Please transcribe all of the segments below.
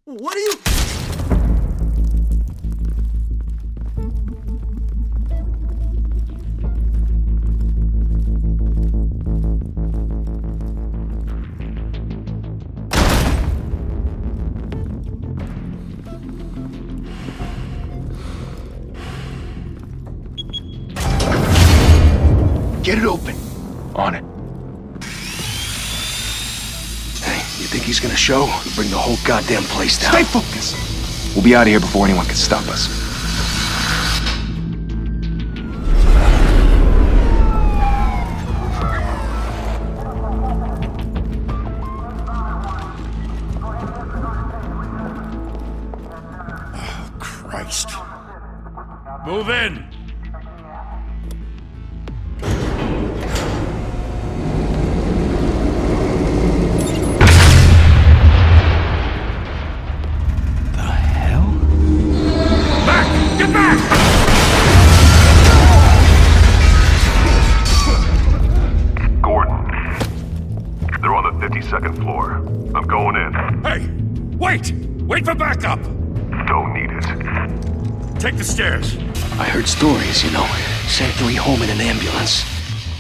What are you... Get it open. On it. You think he's gonna show? We'll bring the whole goddamn place down. Stay focused! We'll be out of here before anyone can stop us. Oh, Christ. Move in! Second floor. I'm going in. Hey! Wait! Wait for backup! Don't need it. Take the stairs. I heard stories, you know. Sent 3 home in an ambulance.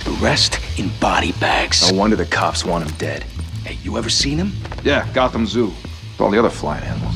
The rest in body bags. No wonder the cops want him dead. Hey, you ever seen him? Yeah, Gotham Zoo. With all the other flying animals.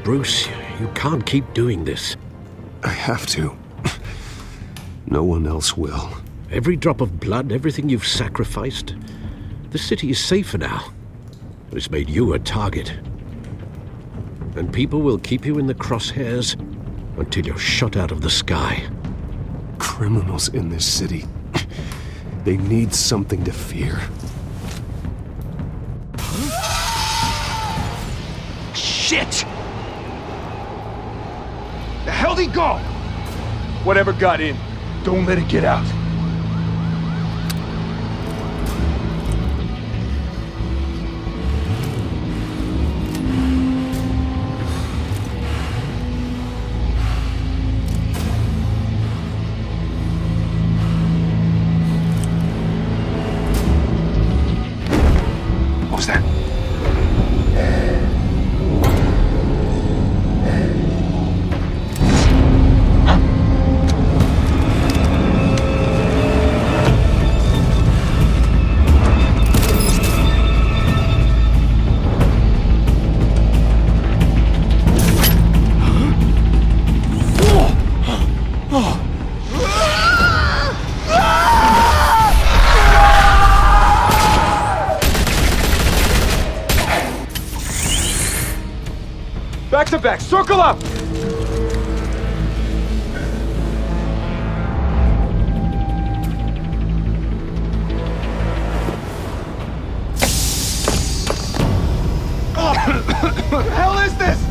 Bruce, you can't keep doing this. I have to. No one else will. Every drop of blood, everything you've sacrificed. The city is safer now. It's made you a target. And people will keep you in the crosshairs until you're shot out of the sky. Criminals in this city. They need something to fear. Shit! The hell'd he go? Whatever got in, don't let it get out. What was that? Back to back, circle up! What the hell is this?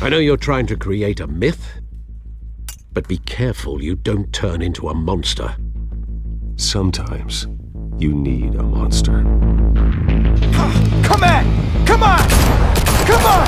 I know you're trying to create a myth, but be careful you don't turn into a monster. Sometimes you need a monster. Come on! Come on! Come on!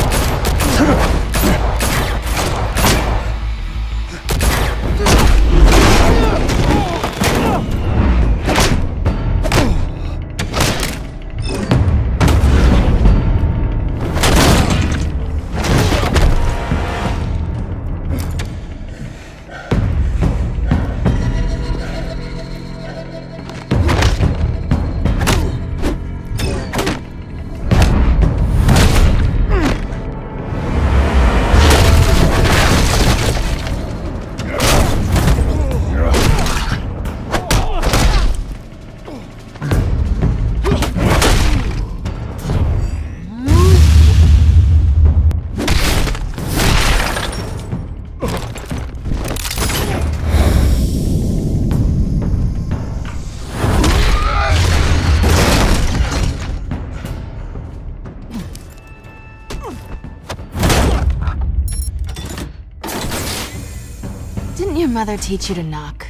Didn't your mother teach you to knock?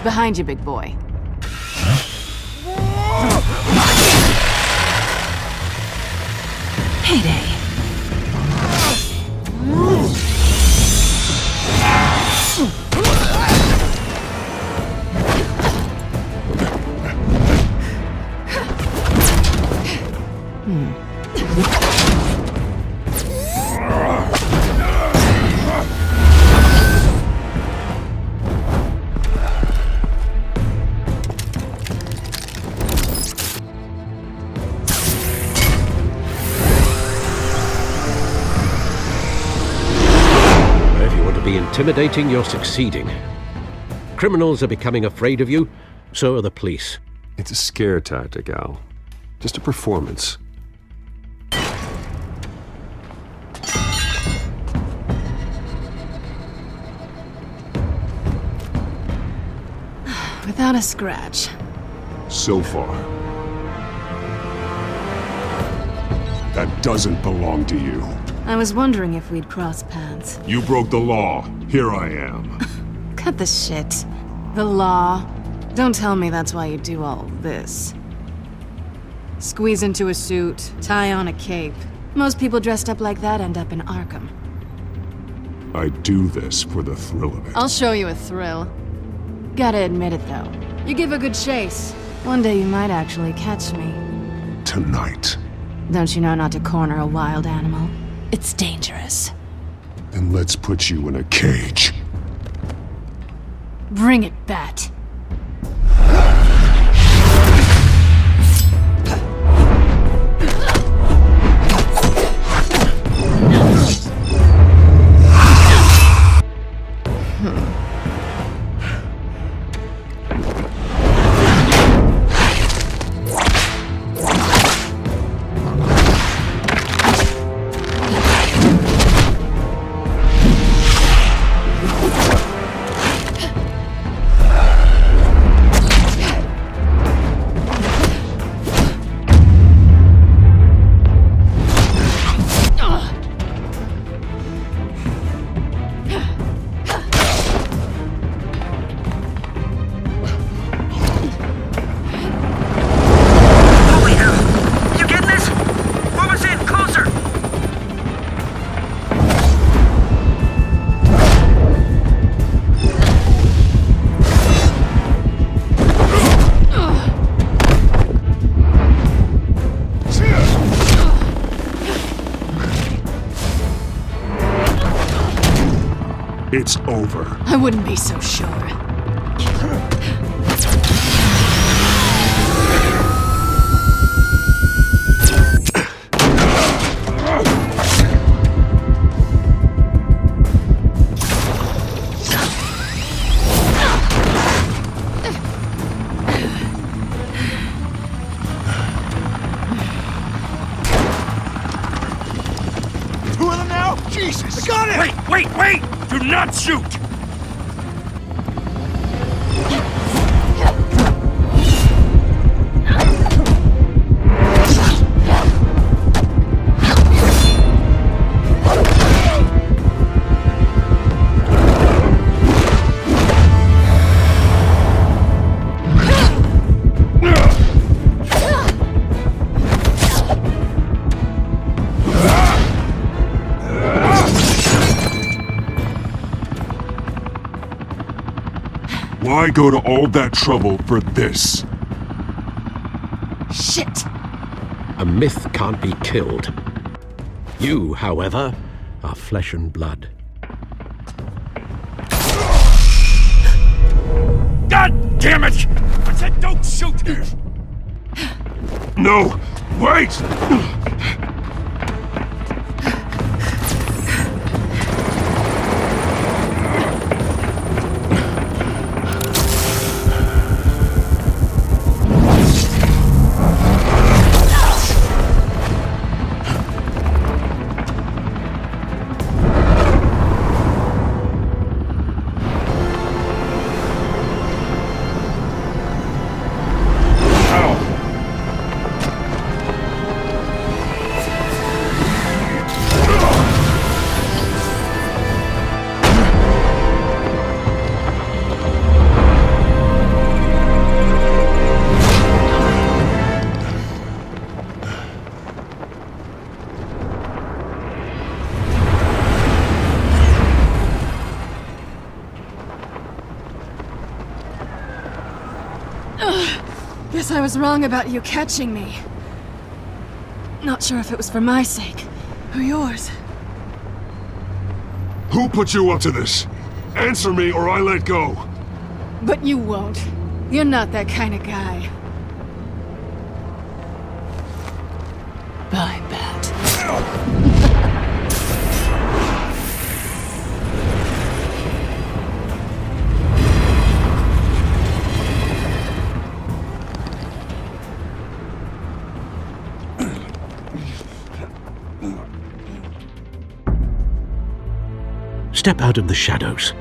Behind you, big boy. Heyday. Be intimidating, you're succeeding. Criminals are becoming afraid of you, so are the police. It's a scare tactic, Al. Just a performance. Without a scratch. So far. That doesn't belong to you. I was wondering if we'd cross paths. You broke the law. Here I am. Cut the shit. The law. Don't tell me that's why you do all this. Squeeze into a suit, tie on a cape. Most people dressed up like that end up in Arkham. I do this for the thrill of it. I'll show you a thrill. Gotta admit it, though. You give a good chase. One day you might actually catch me. Tonight. Don't you know not to corner a wild animal? It's dangerous. Then let's put you in a cage. Bring it, Bat. It's over. I wouldn't be so sure. Two of them now? Jesus! I got it! Wait! Do not shoot! Why go to all that trouble for this? Shit! A myth can't be killed. You, however, are flesh and blood. God damn it! I said don't shoot! No! Wait! Guess I was wrong about you catching me. Not sure if it was for my sake or yours. Who put you up to this? Answer me or I let go. But you won't. You're not that kind of guy. Bye, Bat. Step out of the shadows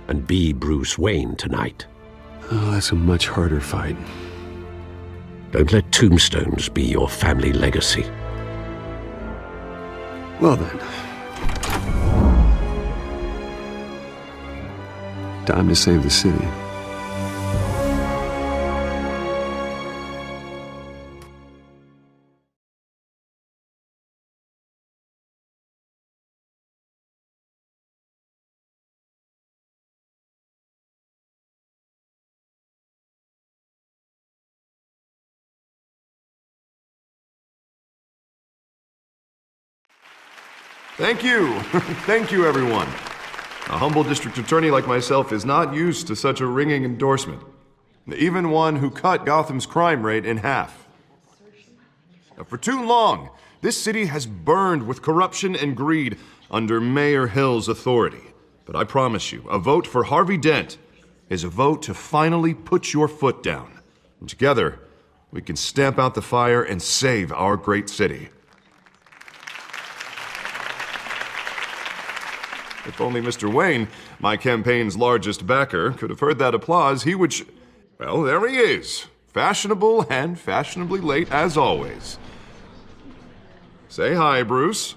and be Bruce Wayne tonight. Oh, that's a much harder fight. Don't let tombstones be your family legacy. Well then. Time to save the city. Thank you. Thank you, everyone. A humble district attorney like myself is not used to such a ringing endorsement. Even one who cut Gotham's crime rate in half. For too long, this city has burned with corruption and greed under Mayor Hill's authority. But I promise you, a vote for Harvey Dent is a vote to finally put your foot down. And together, we can stamp out the fire and save our great city. If only Mr. Wayne, my campaign's largest backer, could have heard that applause, he would well, there he is. Fashionable and fashionably late as always. Say hi, Bruce.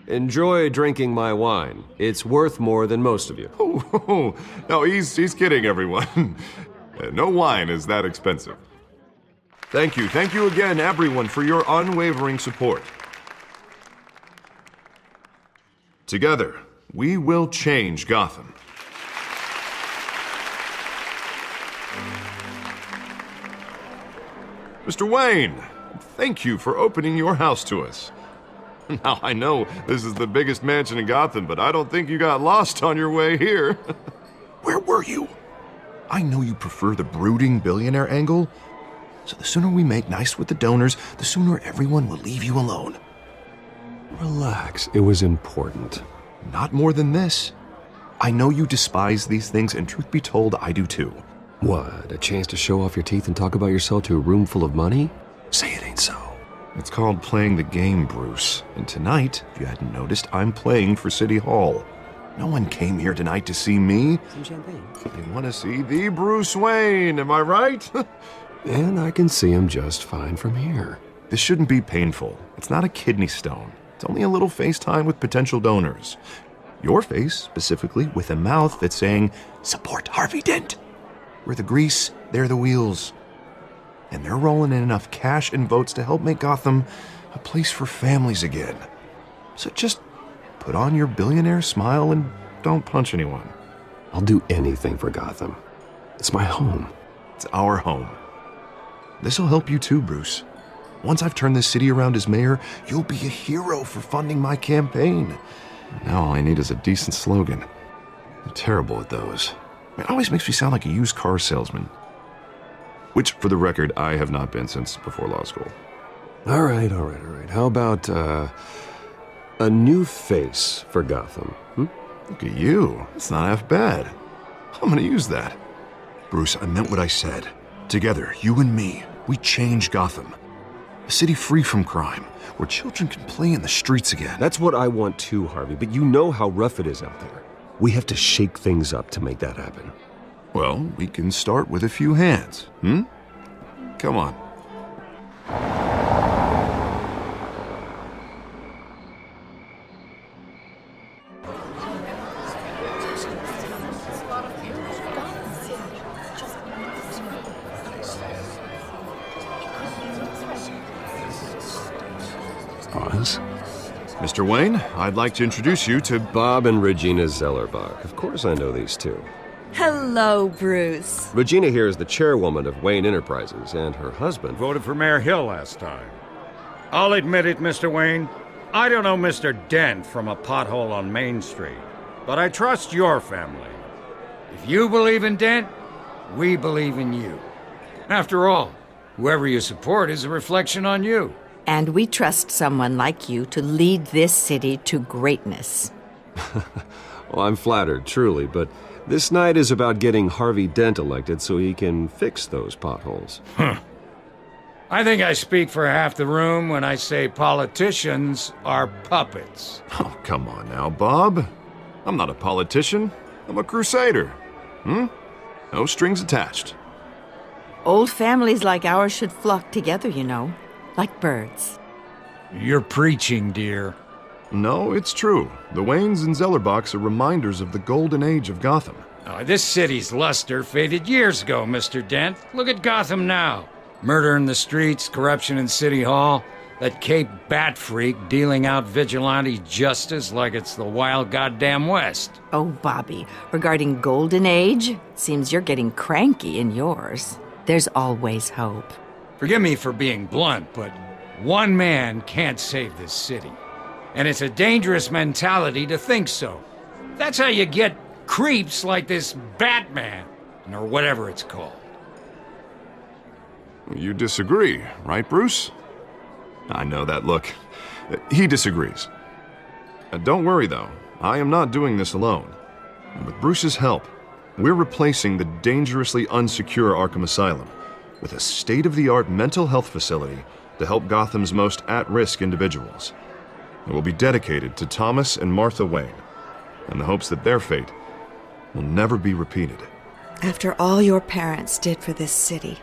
Enjoy drinking my wine. It's worth more than most of you. Oh, no, he's kidding, everyone. No wine is that expensive. Thank you again, everyone, for your unwavering support. Together, we will change Gotham. Mr. Wayne, thank you for opening your house to us. Now, I know this is the biggest mansion in Gotham, but I don't think you got lost on your way here. Where were you? I know you prefer the brooding billionaire angle, so the sooner we make nice with the donors, the sooner everyone will leave you alone. Relax, it was important. Not more than this. I know you despise these things, and truth be told, I do too. What, a chance to show off your teeth and talk about yourself to a room full of money? Say it ain't so. It's called playing the game, Bruce. And tonight, if you hadn't noticed, I'm playing for City Hall. No one came here tonight to see me. Some champagne. They want to see the Bruce Wayne, am I right? And I can see him just fine from here. This shouldn't be painful. It's not a kidney stone. It's only a little FaceTime with potential donors. Your face, specifically, with a mouth that's saying, support Harvey Dent. We're the grease, they're the wheels. And they're rolling in enough cash and votes to help make Gotham a place for families again. So just put on your billionaire smile and don't punch anyone. I'll do anything for Gotham. It's my home. It's our home. This'll help you too, Bruce. Once I've turned this city around as mayor, you'll be a hero for funding my campaign. Now all I need is a decent slogan. I'm terrible at those. It always makes me sound like a used car salesman. Which, for the record, I have not been since before law school. All right. How about, a new face for Gotham? Look at you. It's not half bad. I'm gonna use that. Bruce, I meant what I said. Together, you and me, we change Gotham. A city free from crime, where children can play in the streets again. That's what I want too, Harvey, but you know how rough it is out there. We have to shake things up to make that happen. Well, we can start with a few hands, Come on. Pause. Mr. Wayne, I'd like to introduce you to Bob and Regina Zellerbach. Of course I know these two. Hello, Bruce. Regina here is the chairwoman of Wayne Enterprises, and her husband... Voted for Mayor Hill last time. I'll admit it, Mr. Wayne. I don't know Mr. Dent from a pothole on Main Street, but I trust your family. If you believe in Dent, we believe in you. After all, whoever you support is a reflection on you. And we trust someone like you to lead this city to greatness. Well, I'm flattered, truly, but this night is about getting Harvey Dent elected so he can fix those potholes. I think I speak for half the room when I say politicians are puppets. Oh, come on now, Bob. I'm not a politician. I'm a crusader. No strings attached. Old families like ours should flock together, you know, like birds. You're preaching, dear. No, it's true. The Waynes and Zellerbachs are reminders of the golden age of Gotham. Oh, this city's luster faded years ago, Mr. Dent. Look at Gotham now. Murder in the streets, corruption in City Hall, that Cape Bat freak dealing out vigilante justice like it's the wild goddamn West. Oh, Bobby, regarding Golden Age, seems you're getting cranky in yours. There's always hope. Forgive me for being blunt, but one man can't save this city. And it's a dangerous mentality to think so. That's how you get creeps like this Batman, or whatever it's called. You disagree, right, Bruce? I know that look. He disagrees. Don't worry, though. I am not doing this alone. With Bruce's help, we're replacing the dangerously unsecure Arkham Asylum with a state-of-the-art mental health facility to help Gotham's most at-risk individuals. It will be dedicated to Thomas and Martha Wayne, in the hopes that their fate will never be repeated. After all your parents did for this city,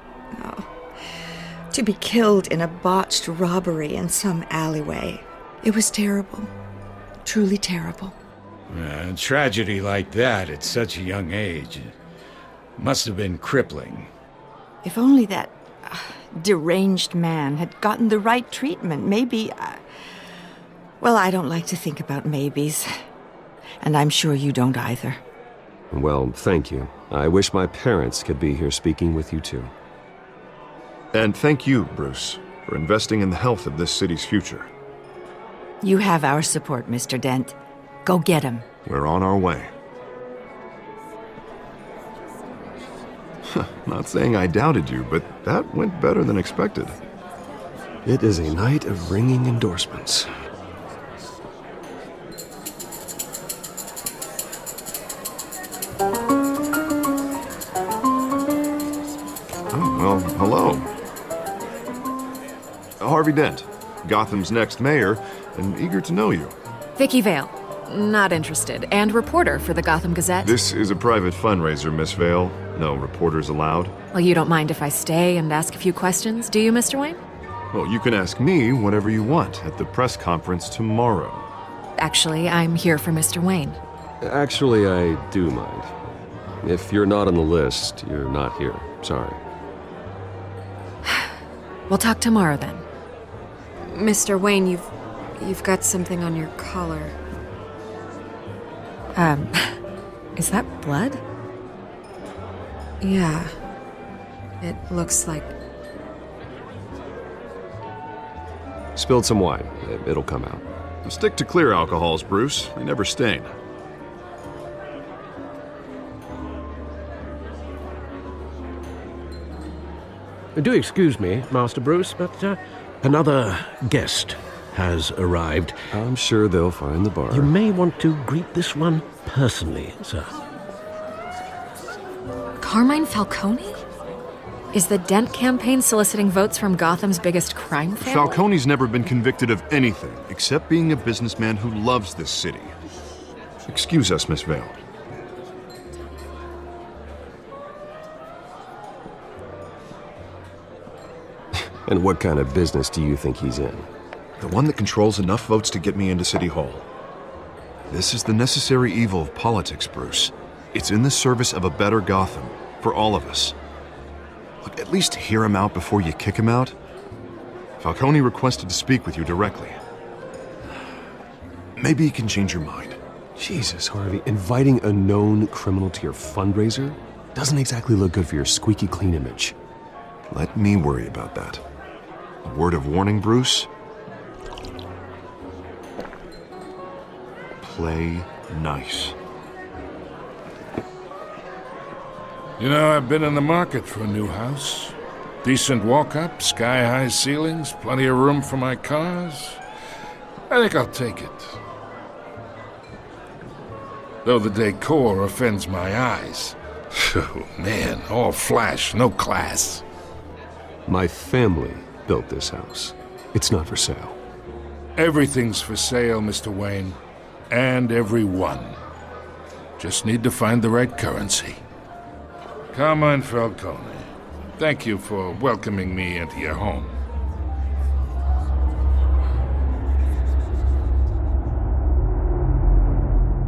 to be killed in a botched robbery in some alleyway, it was terrible. Truly terrible. A tragedy like that at such a young age must have been crippling. If only that deranged man had gotten the right treatment, maybe... Well, I don't like to think about maybes. And I'm sure you don't either. Well, thank you. I wish my parents could be here speaking with you too. And thank you, Bruce, for investing in the health of this city's future. You have our support, Mr. Dent. Go get him. We're on our way. Not saying I doubted you, but that went better than expected. It is a night of ringing endorsements. Oh, well, hello. Harvey Dent, Gotham's next mayor, and eager to know you. Vicky Vale. Not interested. And reporter for the Gotham Gazette. This is a private fundraiser, Miss Vale. No reporters allowed. Well, you don't mind if I stay and ask a few questions, do you, Mr. Wayne? Well, you can ask me whatever you want at the press conference tomorrow. Actually, I'm here for Mr. Wayne. Actually, I do mind. If you're not on the list, you're not here. Sorry. We'll talk tomorrow then. Mr. Wayne, you've got something on your collar. Is that blood? Yeah. It looks like... Spilled some wine. It'll come out. Stick to clear alcohols, Bruce. They never stain. Do excuse me, Master Bruce, but another guest has arrived. I'm sure they'll find the bar. You may want to greet this one personally, sir. Carmine Falcone? Is the Dent campaign soliciting votes from Gotham's biggest crime family? Falcone's never been convicted of anything except being a businessman who loves this city. Excuse us, Miss Vale. And what kind of business do you think he's in? The one that controls enough votes to get me into City Hall. This is the necessary evil of politics, Bruce. It's in the service of a better Gotham, for all of us. Look, at least hear him out before you kick him out. Falcone requested to speak with you directly. Maybe he can change your mind. Jesus, Harvey, inviting a known criminal to your fundraiser doesn't exactly look good for your squeaky clean image. Let me worry about that. A word of warning, Bruce? Play nice. You know, I've been in the market for a new house. Decent walk-up, sky-high ceilings, plenty of room for my cars. I think I'll take it. Though the decor offends my eyes. Oh, man, all flash, no class. My family built this house. It's not for sale. Everything's for sale, Mr. Wayne. And everyone. Just need to find the right currency. Carmine Falcone, thank you for welcoming me into your home.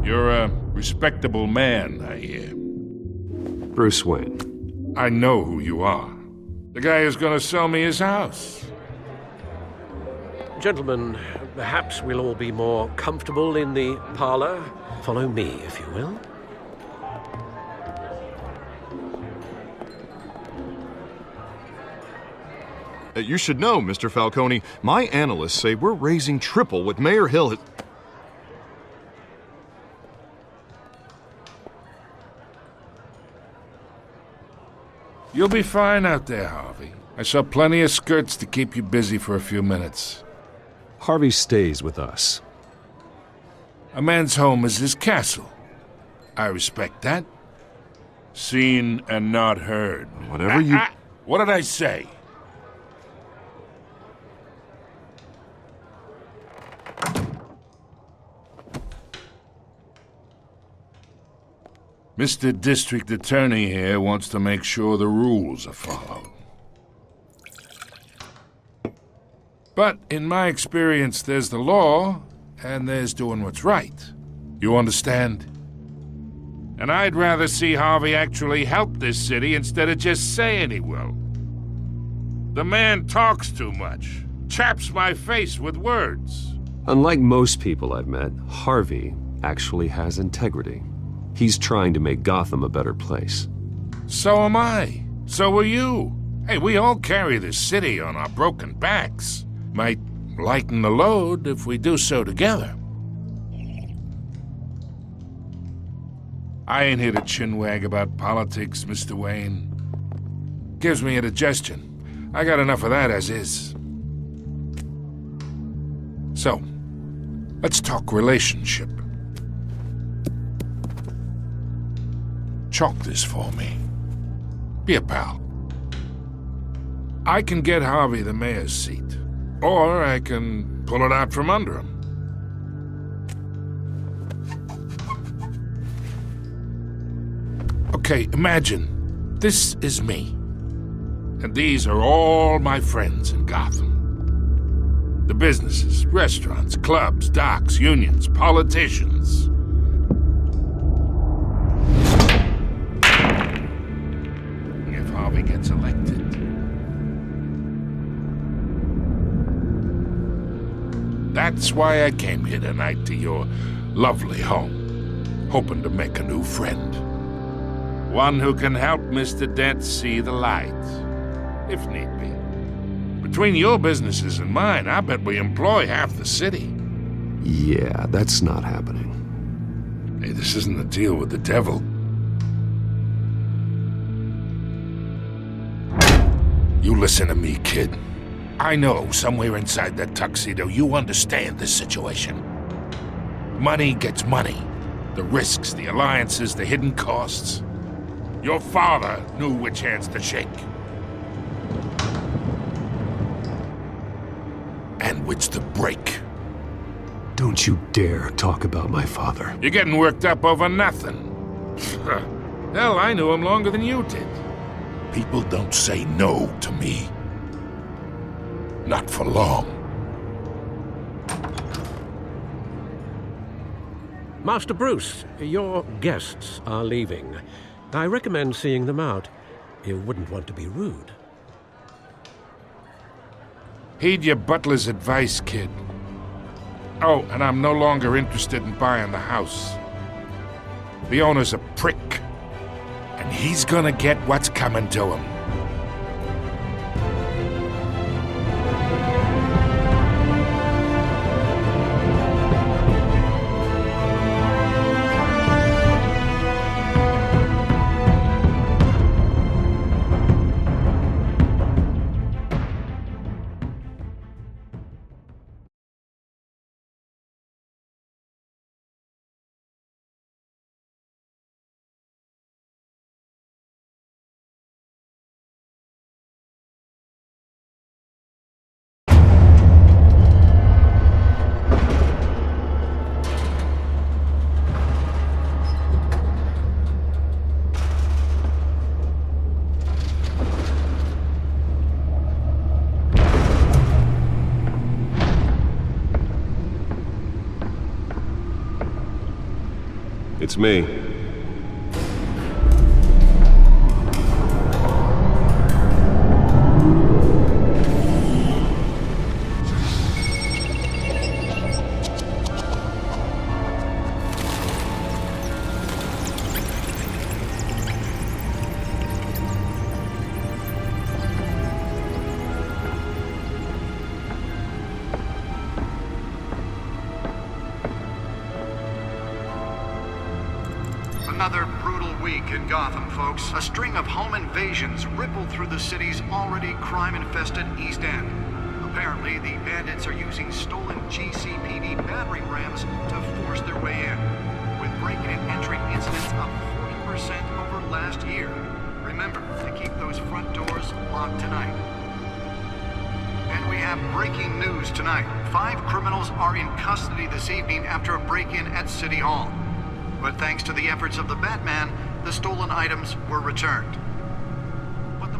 You're a respectable man, I hear. Bruce Wayne. I know who you are. The guy who's gonna sell me his house. Gentlemen, perhaps we'll all be more comfortable in the parlor. Follow me, if you will. You should know, Mr. Falcone, my analysts say we're raising triple what Mayor Hill has... You'll be fine out there, Harvey. I saw plenty of skirts to keep you busy for a few minutes. Harvey stays with us. A man's home is his castle. I respect that. Seen and not heard. Whatever you... What did I say? Mr. District Attorney here wants to make sure the rules are followed. But in my experience, there's the law, and there's doing what's right. You understand? And I'd rather see Harvey actually help this city instead of just saying he will. The man talks too much, chaps my face with words. Unlike most people I've met, Harvey actually has integrity. He's trying to make Gotham a better place. So am I. So are you. Hey, we all carry this city on our broken backs. Might lighten the load if we do so together. I ain't here to chinwag about politics, Mr. Wayne. Gives me indigestion. I got enough of that as is. So, let's talk relationship. Chalk this for me. Be a pal. I can get Harvey the mayor's seat, or I can pull it out from under him. Okay, imagine this is me, and these are all my friends in Gotham. The businesses, restaurants, clubs, docks, unions, politicians. If Harvey gets elected. That's why I came here tonight to your lovely home, hoping to make a new friend. One who can help Mr. Dent see the light, if need be. Between your businesses and mine, I bet we employ half the city. Yeah, that's not happening. Hey, this isn't a deal with the devil. You listen to me, kid. I know somewhere inside that tuxedo you understand this situation. Money gets money. The risks, the alliances, the hidden costs. Your father knew which hands to shake. And which to break. Don't you dare talk about my father. You're getting worked up over nothing. Hell, I knew him longer than you did. People don't say no to me. Not for long. Master Bruce, your guests are leaving. I recommend seeing them out. You wouldn't want to be rude. Heed your butler's advice, kid. Oh, and I'm no longer interested in buying the house. The owner's a prick, and he's gonna get what's coming to him. It's me. Another brutal week in Gotham, folks. A string of home invasions rippled through the city's already crime-infested East End. Apparently, the bandits are using stolen GCPD battering rams to force their way in, with break-in and entry incidents up 40% over last year. Remember to keep those front doors locked tonight. And we have breaking news tonight. 5 criminals are in custody this evening after a break-in at City Hall. But thanks to the efforts of the Batman, the stolen items were returned.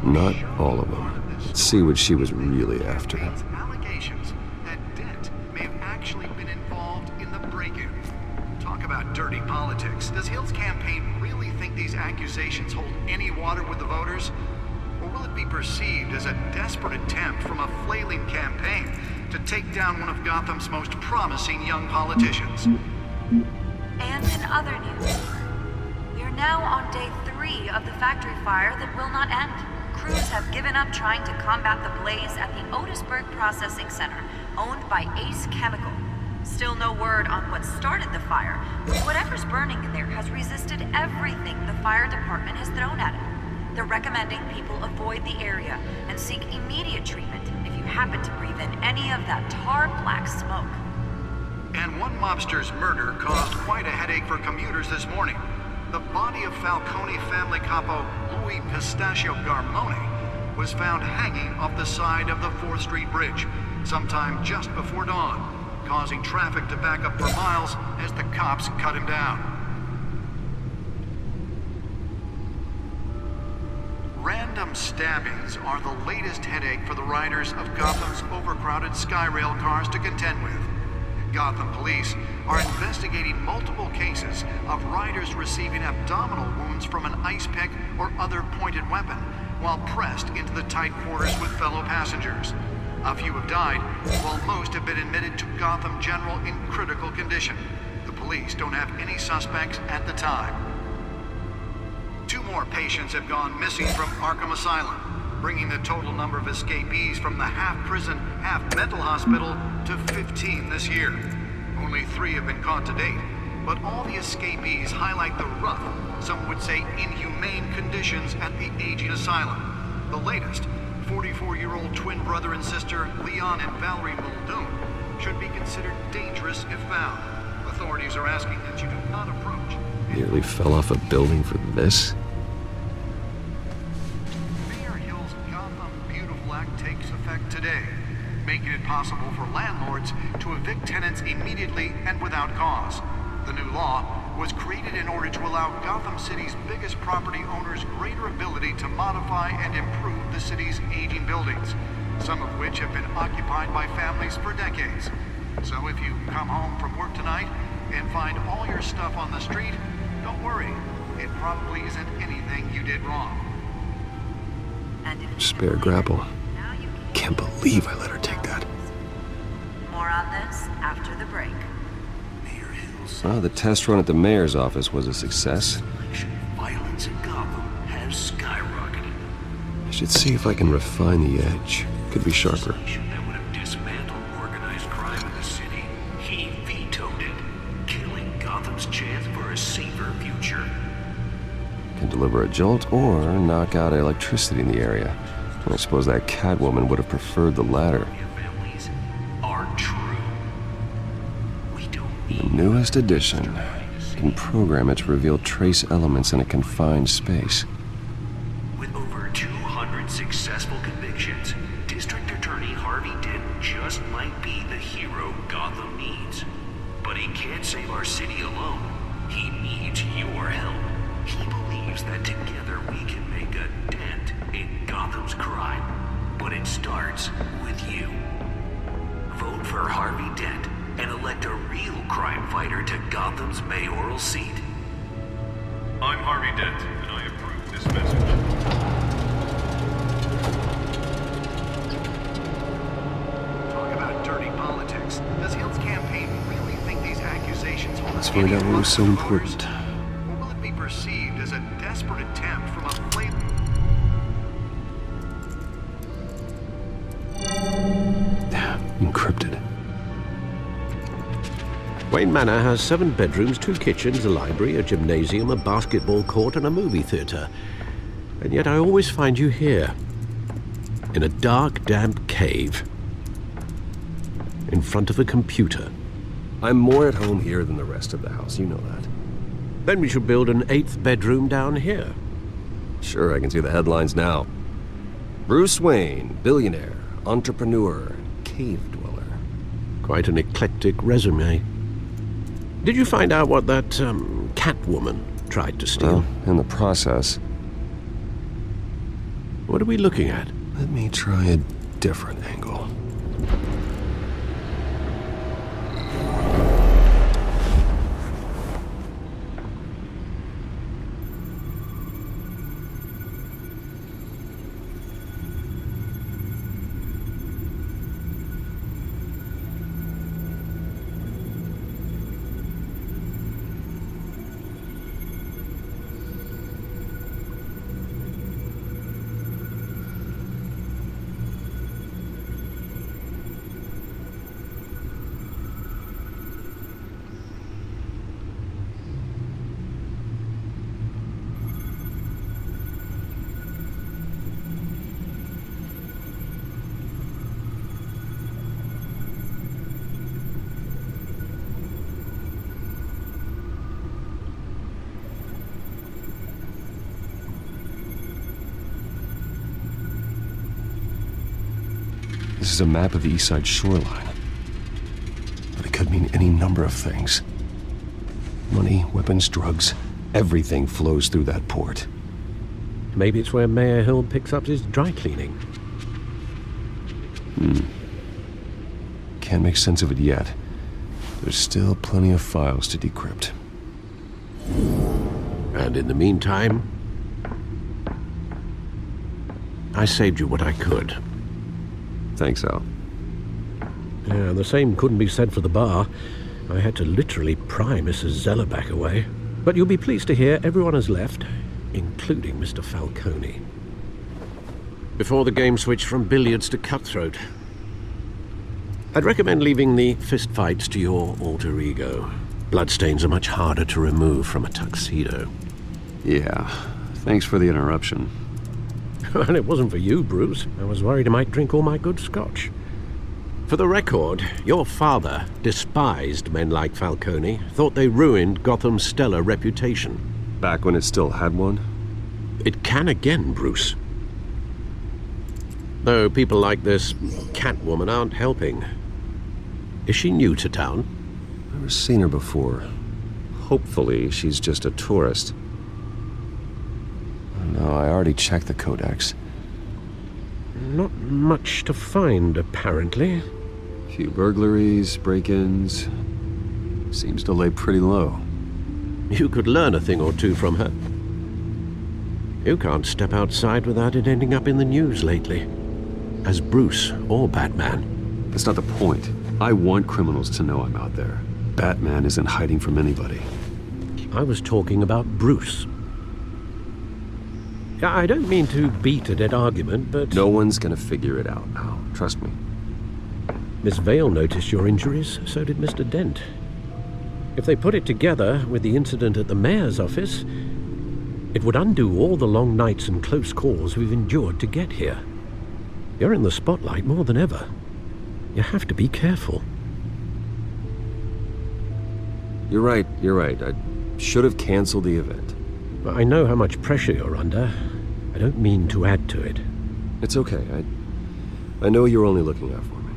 Not all of them. Let's see what she was really after. Allegations that Dent may have actually been involved in the break-in. Talk about dirty politics. Does Hill's campaign really think these accusations hold any water with the voters? Or will it be perceived as a desperate attempt from a flailing campaign to take down one of Gotham's most promising young politicians? And in other news, we are now on day 3 of the factory fire that will not end. crews have given up trying to combat the blaze at the Otisburg Processing Center, owned by Ace Chemical. Still no word on what started the fire, but whatever's burning in there has resisted everything the fire department has thrown at it. They're recommending people avoid the area and seek immediate treatment if you happen to breathe in any of that tar black smoke. And one mobster's murder caused quite a headache for commuters this morning. The body of Falcone family capo Louis Pistachio Garmone was found hanging off the side of the 4th Street Bridge sometime just before dawn, causing traffic to back up for miles as the cops cut him down. Random stabbings are the latest headache for the riders of Gotham's overcrowded Skyrail cars to contend with. Gotham police are investigating multiple cases of riders receiving abdominal wounds from an ice pick or other pointed weapon while pressed into the tight quarters with fellow passengers. A few have died, while most have been admitted to Gotham General in critical condition. The police don't have any suspects at the time. 2 more patients have gone missing from Arkham Asylum, bringing the total number of escapees from the half-prison, half-mental hospital to 15 this year. Only 3 have been caught to date, but all the escapees highlight the rough, some would say inhumane conditions at the aging asylum. The latest, 44-year-old twin brother and sister Leon and Valerie Muldoon, should be considered dangerous if found. Authorities are asking that you do not approach. Nearly fell off a building for this? Takes effect today, making it possible for landlords to evict tenants immediately and without cause. The new law was created in order to allow Gotham City's biggest property owners greater ability to modify and improve the city's aging buildings, some of which have been occupied by families for decades. So if you come home from work tonight and find all your stuff on the street, don't worry. It probably isn't anything you did wrong. Spare grapple. Can't believe I let her take that. More on this after the break. Well, the test run at the mayor's office was a success. Violence in Gotham has skyrocketed. I should see if I can refine the edge. Could be sharper. That would have dismantled organized crime in the city. He vetoed it, killing Gotham's chance for a safer future. Can deliver a jolt or knock out electricity in the area. I suppose that Catwoman would have preferred the latter. The newest edition can program it to reveal trace elements in a confined space. With over 200 successful convictions, District Attorney Harvey Dent just might be the hero Gotham needs. But he can't save our city alone. He needs your help. He believes that together we can make a dent in Gotham's crime. But it starts with you. Vote for Harvey Dent and elect a real crime fighter to Gotham's mayoral seat. I'm Harvey Dent, and I approve this message. Talk about dirty politics. Does Hill's campaign really think these accusations hold Let's find out what was so important. Or will it be perceived as a desperate attempt from a flavor? Encrypted. Wayne Manor has 7 bedrooms, 2 kitchens, a library, a gymnasium, a basketball court, and a movie theater. And yet I always find you here, in a dark, damp cave, in front of a computer. I'm more at home here than the rest of the house, you know that. Then we should build an 8th bedroom down here. Sure, I can see the headlines now. Bruce Wayne, billionaire, entrepreneur, cave dweller. Quite an eclectic resume. Did you find out what that, Catwoman tried to steal? Well, in the process. What are we looking at? Let me try a different angle. This is a map of the east side shoreline. But it could mean any number of things. Money, weapons, drugs, everything flows through that port. Maybe it's where Mayor Hill picks up his dry cleaning. Can't make sense of it yet. There's still plenty of files to decrypt. And in the meantime, I saved you what I could. Thanks, Al. Yeah, the same couldn't be said for the bar. I had to literally pry Mrs. Zeller back away. But you'll be pleased to hear everyone has left, including Mr. Falcone. Before the game switched from billiards to cutthroat. I'd recommend leaving the fistfights to your alter ego. Bloodstains are much harder to remove from a tuxedo. Yeah, thanks for the interruption. And it wasn't for you, Bruce. I was worried I might drink all my good scotch. For the record, your father despised men like Falcone, thought they ruined Gotham's stellar reputation. Back when it still had one? It can again, Bruce. Though people like this Catwoman aren't helping. Is she new to town? Never seen her before. Hopefully, she's just a tourist. No, I already checked the codex. Not much to find, apparently. Few burglaries, break-ins. Seems to lay pretty low. You could learn a thing or two from her. You can't step outside without it ending up in the news lately. As Bruce or Batman. That's not the point. I want criminals to know I'm out there. Batman isn't hiding from anybody. I was talking about Bruce. I don't mean to beat a dead argument, but... No one's gonna figure it out now. Trust me. Miss Vale noticed your injuries, so did Mr. Dent. If they put it together with the incident at the mayor's office, it would undo all the long nights and close calls we've endured to get here. You're in the spotlight more than ever. You have to be careful. You're right. I should have canceled the event. I know how much pressure you're under. I don't mean to add to it. It's okay. I know you're only looking out for me.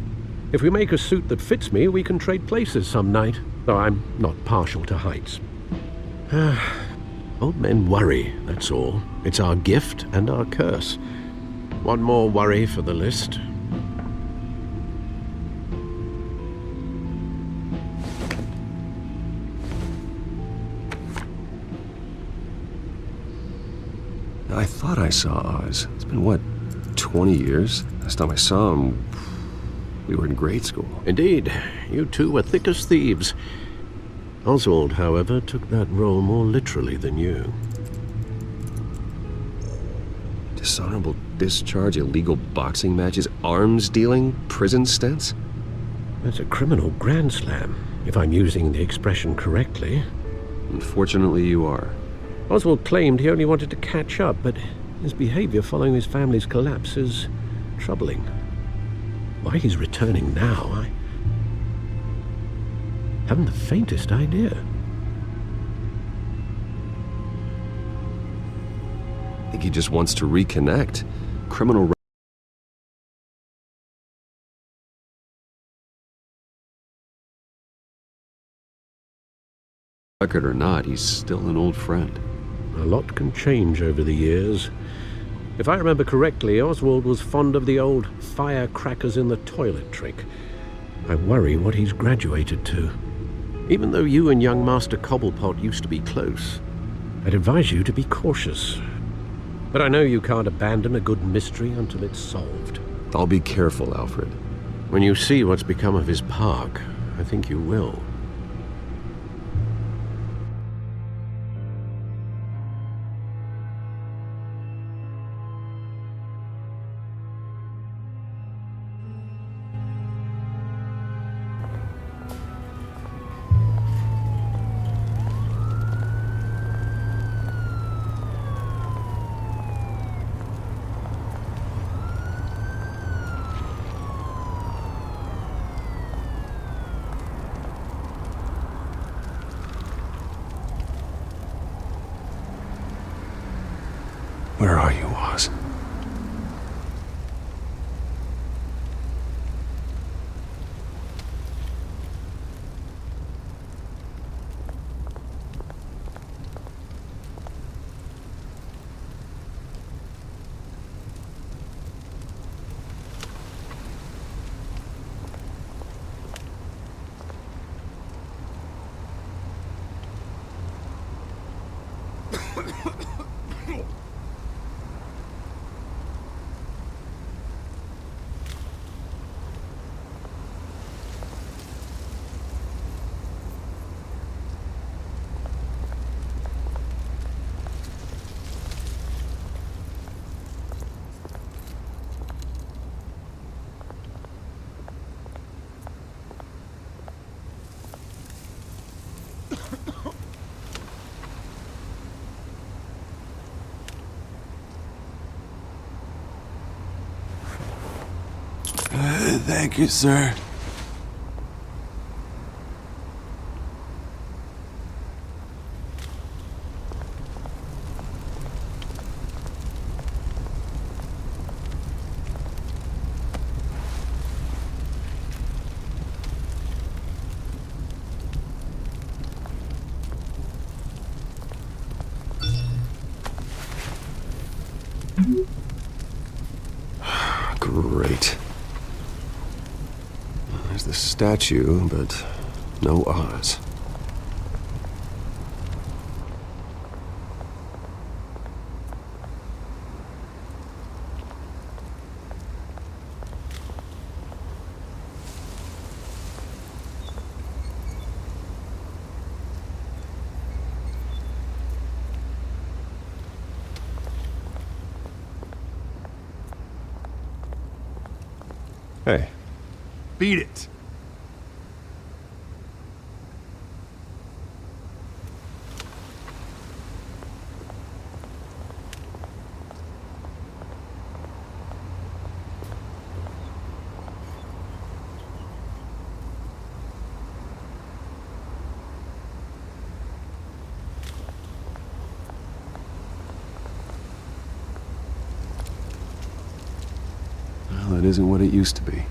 If we make a suit that fits me, we can trade places some night. Though I'm not partial to heights. Old men worry, that's all. It's our gift and our curse. One more worry for the list. I thought I saw Oz. It's been, what, 20 years? Last time I saw him, we were in grade school. Indeed. You two were thick as thieves. Oswald, however, took that role more literally than you. Dishonorable discharge, illegal boxing matches, arms dealing, prison stints? That's a criminal grand slam, if I'm using the expression correctly. Unfortunately, you are. Oswald claimed he only wanted to catch up, but his behavior following his family's collapse is troubling. Why he's returning now, I haven't the faintest idea. I think he just wants to reconnect. Criminal record or not, he's still an old friend. A lot can change over the years. If I remember correctly, Oswald was fond of the old firecrackers in the toilet trick. I worry what he's graduated to. Even though you and young Master Cobblepot used to be close, I'd advise you to be cautious. But I know you can't abandon a good mystery until it's solved. I'll be careful, Alfred. When you see what's become of his park, I think you will. Where are you, Oz? Thank you, sir. Great. There's the statue, but no Oz. Hey. Beat it. Well, it isn't what it used to be.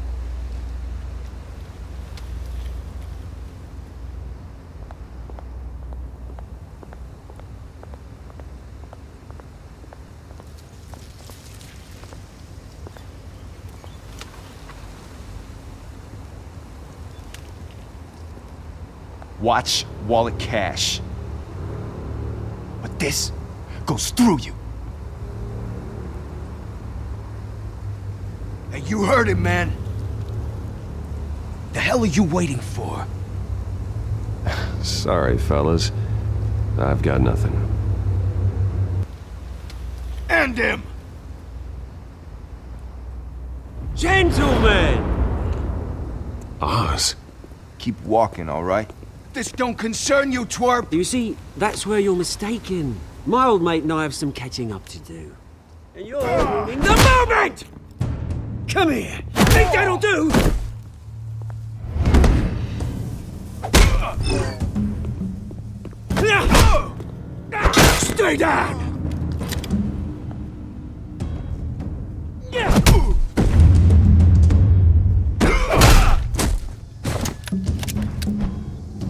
Watch wallet cash. But this goes through you. Hey, you heard it, man. The hell are you waiting for? Sorry, fellas. I've got nothing. End him! Gentlemen! Oz. Keep walking, all right? This don't concern you, twerp! You see, that's where you're mistaken. My old mate and I have some catching up to do. And you're ruining the moment! Come here! Think that'll do? Stay down!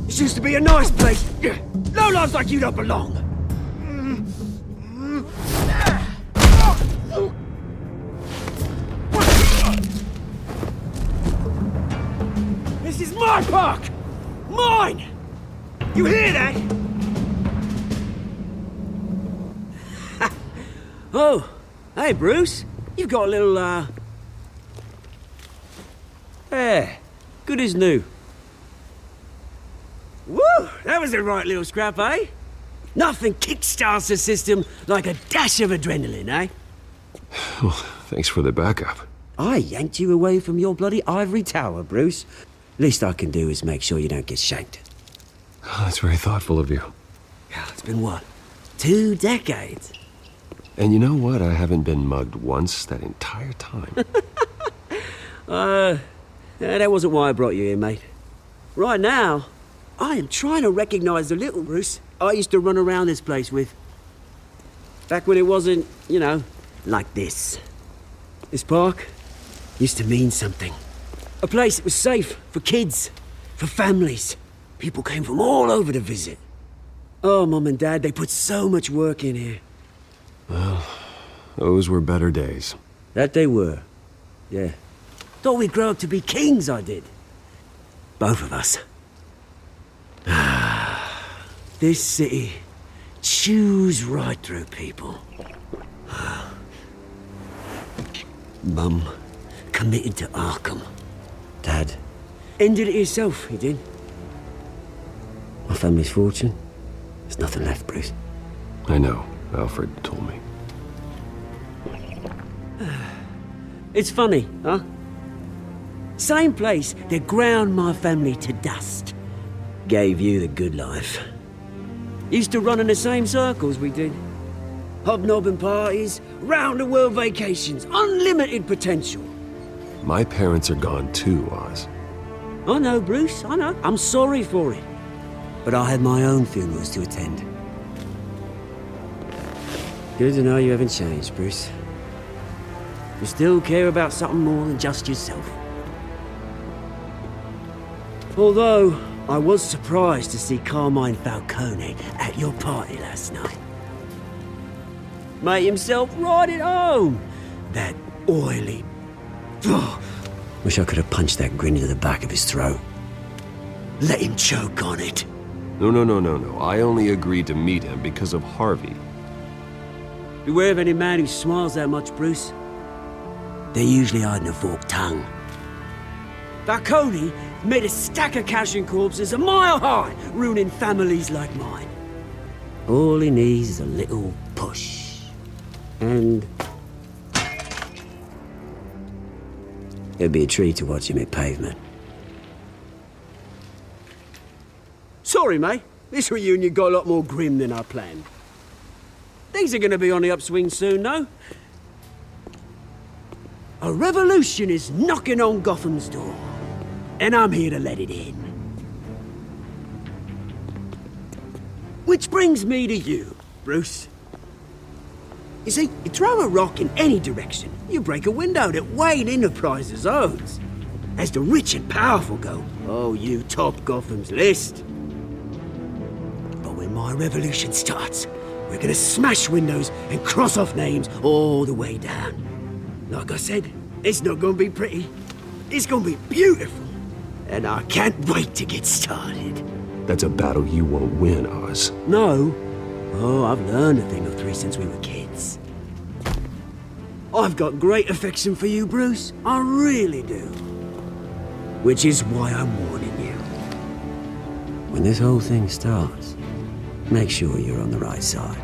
This used to be a nice place. Lowlifes like you don't belong. This is my park! Mine! You hear that? Oh, hey, Bruce. You've got a little, Yeah, good as new. Woo! That was a right little scrap, eh? Nothing kickstarts the system like a dash of adrenaline, eh? Well, thanks for the backup. I yanked you away from your bloody ivory tower, Bruce. Least I can do is make sure you don't get shanked. Oh, that's very thoughtful of you. It's been what? 2 decades? And you know what? I haven't been mugged once that entire time. That wasn't why I brought you here, mate. Right now, I am trying to recognize the little Bruce I used to run around this place with. Back when it wasn't, you know, like this. This park used to mean something. A place that was safe for kids, for families. People came from all over to visit. Oh, Mum and Dad, they put so much work in here. Well, those were better days. That they were. Yeah. Thought we'd grow up to be kings, I did. Both of us. This city chews right through people. Mum committed to Arkham. Dad ended it himself, he did. My family's fortune, there's nothing left, Bruce. I know. Alfred told me. It's funny, huh? Same place that ground my family to dust. Gave you the good life. Used to run in the same circles we did. Hobnobbing parties, round-the-world vacations, unlimited potential. My parents are gone too, Oz. I know, Bruce, I know. I'm sorry for it. But I had my own funerals to attend. Good to know you haven't changed, Bruce. You still care about something more than just yourself. Although, I was surprised to see Carmine Falcone at your party last night. Made himself right at home. That oily... Wish I could have punched that grin into the back of his throat. Let him choke on it. No. I only agreed to meet him because of Harvey. Beware of any man who smiles that much, Bruce. They're usually hiding a forked tongue. Falcone made a stack of cashing corpses a mile high, ruining families like mine. All he needs is a little push. And... it'd be a treat to watch him hit pavement. Sorry, mate. This reunion got a lot more grim than I planned. Things are gonna be on the upswing soon, though. A revolution is knocking on Gotham's door. And I'm here to let it in. Which brings me to you, Bruce. You see, you throw a rock in any direction, you break a window that Wayne Enterprises owns. As the rich and powerful go, oh, you top Gotham's list. But when my revolution starts, we're gonna smash windows and cross off names all the way down. Like I said, it's not gonna be pretty. It's gonna be beautiful. And I can't wait to get started. That's a battle you won't win, Oz. No. Oh, I've learned a thing or three since we were kids. I've got great affection for you, Bruce. I really do. Which is why I'm warning you. When this whole thing starts, make sure you're on the right side.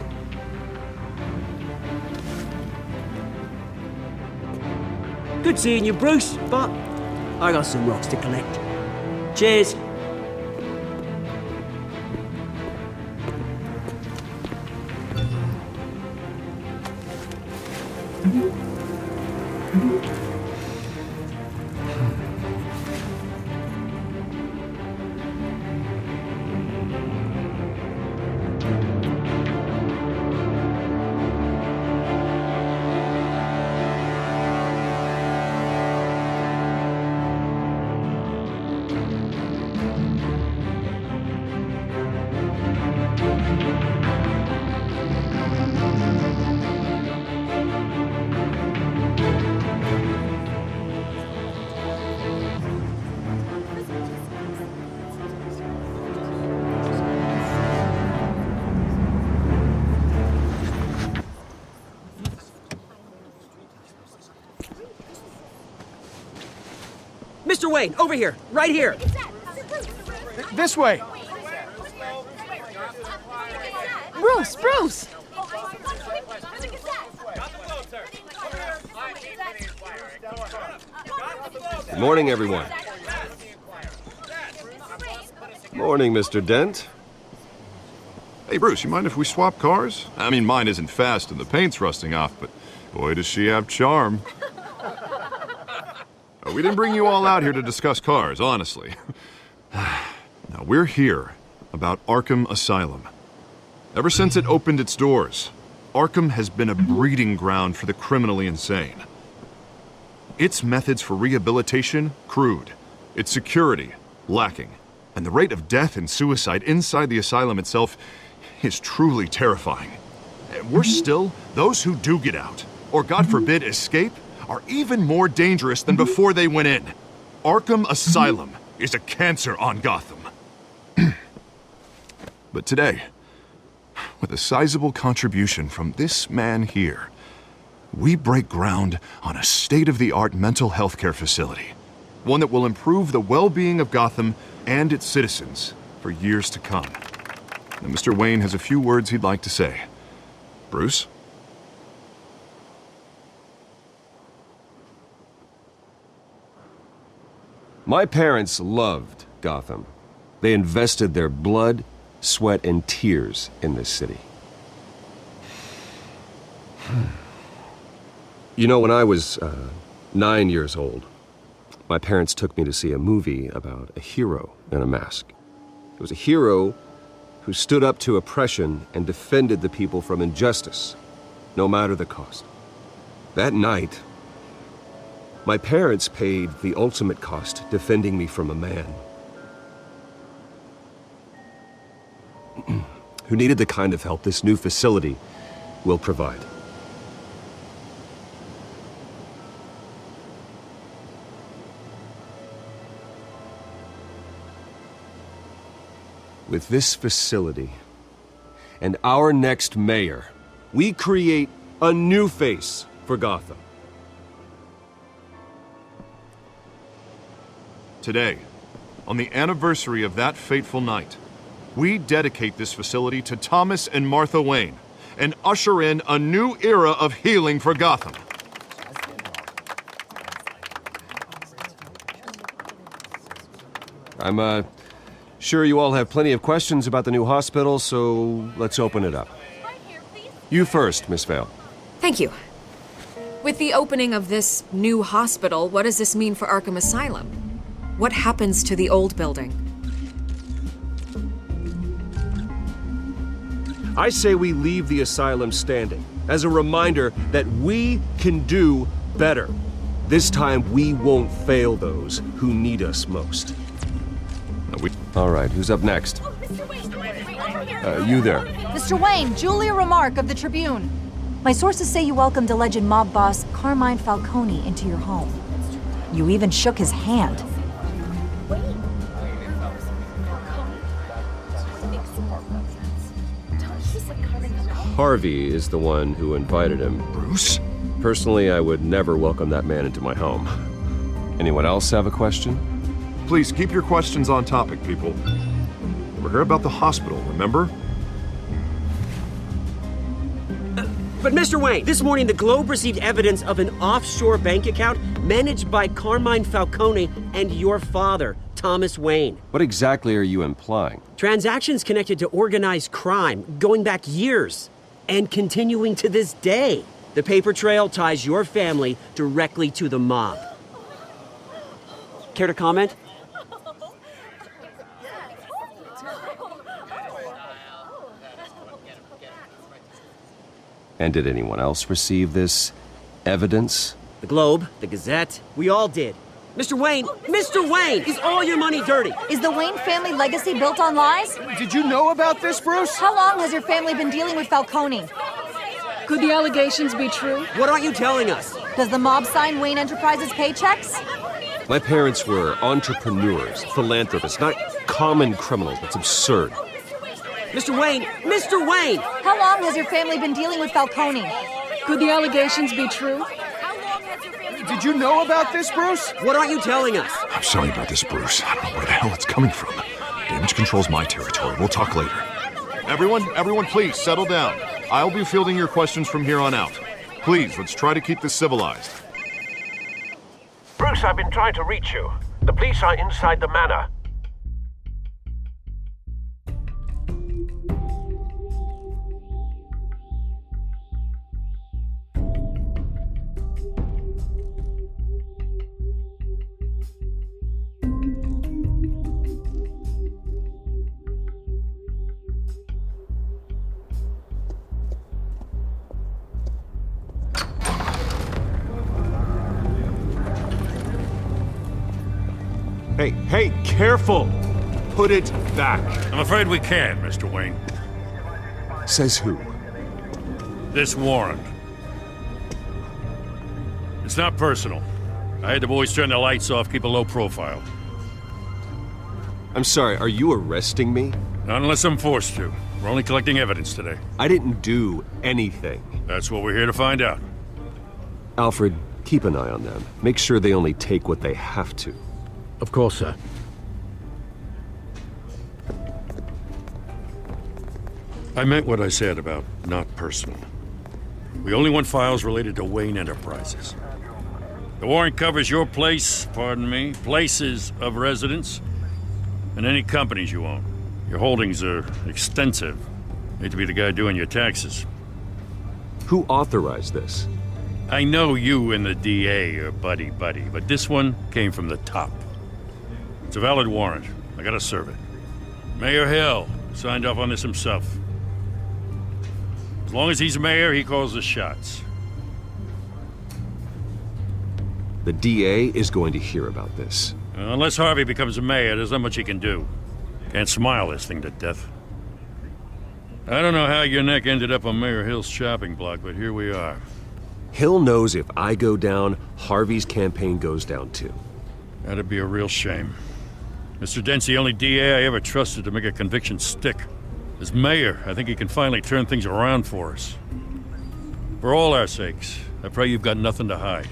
Good seeing you, Bruce, but I got some rocks to collect. Cheers. Mr. Wayne, over here, right here. This way. Bruce! Good morning, everyone. Morning, Mr. Dent. Hey, Bruce, you mind if we swap cars? I mean, mine isn't fast and the paint's rusting off, but boy, does she have charm. We didn't bring you all out here to discuss cars, honestly. Now, we're here about Arkham Asylum. Ever since it opened its doors, Arkham has been a breeding ground for the criminally insane. Its methods for rehabilitation, crude. Its security, lacking. And the rate of death and suicide inside the asylum itself is truly terrifying. Worse still, those who do get out, or God forbid escape, are even more dangerous than before they went in. Arkham Asylum is a cancer on Gotham. But today, with a sizable contribution from this man here, we break ground on a state-of-the-art mental health care facility. One that will improve the well-being of Gotham and its citizens for years to come. Now, Mr. Wayne has a few words he'd like to say. Bruce? My parents loved Gotham. They invested their blood, sweat, and tears in this city. You know, when I was 9 years old, my parents took me to see a movie about a hero in a mask. It was a hero who stood up to oppression and defended the people from injustice, no matter the cost. That night, my parents paid the ultimate cost defending me from a man who needed the kind of help this new facility will provide. With this facility and our next mayor, we create a new face for Gotham. Today, on the anniversary of that fateful night, we dedicate this facility to Thomas and Martha Wayne and usher in a new era of healing for Gotham. I'm sure you all have plenty of questions about the new hospital, so let's open it up. You first, Miss Vale. Thank you. With the opening of this new hospital, what does this mean for Arkham Asylum? What happens to the old building? I say we leave the asylum standing as a reminder that we can do better. This time we won't fail those who need us most. All right, who's up next? You there. Mr. Wayne, Julia Remark of the Tribune. My sources say you welcomed alleged mob boss Carmine Falcone into your home. You even shook his hand. Harvey is the one who invited him. Bruce? Personally, I would never welcome that man into my home. Anyone else have a question? Please keep your questions on topic, people. We're here about the hospital, remember? But Mr. Wayne, this morning the Globe received evidence of an offshore bank account managed by Carmine Falcone and your father, Thomas Wayne. What exactly are you implying? Transactions connected to organized crime going back years and continuing to this day. The paper trail ties your family directly to the mob. Care to comment? And did anyone else receive this evidence? The Globe, the Gazette, we all did. Mr. Wayne, is all your money dirty? Is the Wayne family legacy built on lies? Did you know about this, Bruce? How long has your family been dealing with Falcone? Could the allegations be true? What aren't you telling us? Does the mob sign Wayne Enterprises paychecks? My parents were entrepreneurs, philanthropists, not common criminals. That's absurd. Mr. Wayne! How long has your family been dealing with Falcone? Could the allegations be true? Did you know about this, Bruce? What aren't you telling us? I'm sorry about this, Bruce. I don't know where the hell it's coming from. Damage control's my territory. We'll talk later. Everyone, please settle down. I'll be fielding your questions from here on out. Please, let's try to keep this civilized. Bruce, I've been trying to reach you. The police are inside the manor. Hey, careful! Put it back. I'm afraid we can't, Mr. Wayne. Says who? This warrant. It's not personal. I had the boys turn the lights off, keep a low profile. I'm sorry, are you arresting me? Not unless I'm forced to. We're only collecting evidence today. I didn't do anything. That's what we're here to find out. Alfred, keep an eye on them. Make sure they only take what they have to. Of course, sir. I meant what I said about not personal. We only want files related to Wayne Enterprises. The warrant covers your place, pardon me, places of residence, and any companies you own. Your holdings are extensive. Hate to be the guy doing your taxes. Who authorized this? I know you and the DA are buddy-buddy, but this one came from the top. It's a valid warrant. I gotta serve it. Mayor Hill signed off on this himself. As long as he's mayor, he calls the shots. The DA is going to hear about this. Unless Harvey becomes mayor, there's not much he can do. Can't smile this thing to death. I don't know how your neck ended up on Mayor Hill's chopping block, but here we are. Hill knows if I go down, Harvey's campaign goes down too. That'd be a real shame. Mr. Dent's the only DA I ever trusted to make a conviction stick. As mayor, I think he can finally turn things around for us. For all our sakes, I pray you've got nothing to hide.